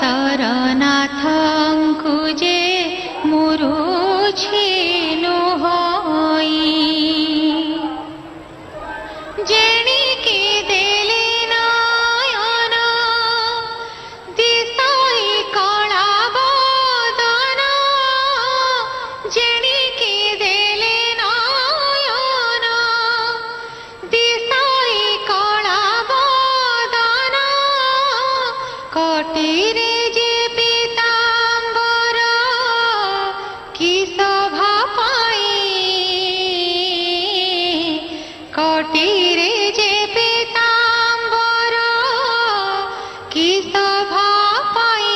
জগতর নাথঙ্কু যে মুরুছিনু হই জেণিকি দেলে নয়ন দিশাই কলা বদন জেণিকি দেলে নয়ন দিশাই কলা বদন কটিরে যে পীতাম্বর কি শোভা পাই কটিরে যে পীতাম্বর কি শোভা পাই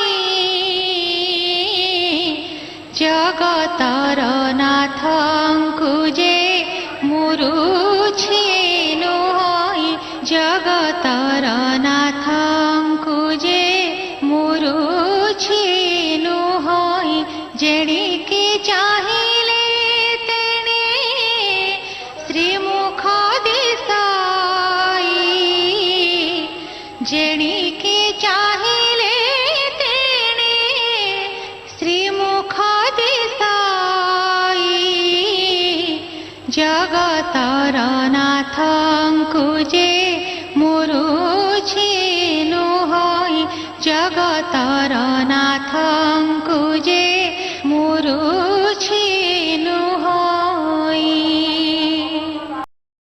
জগতর নাথঙ্কু যে মুরুছিনু হই জগতর নাথঙ্কু যে মুরুছিনু হই যেণিকি চাহিলে তেণে শ্রীমুখ দিশাই যেণিকি চাহিলে তেণে শ্রীমুখ দিশাই জগতর নাথঙ্কু যে মুরুছিনু হই জগতর নাথ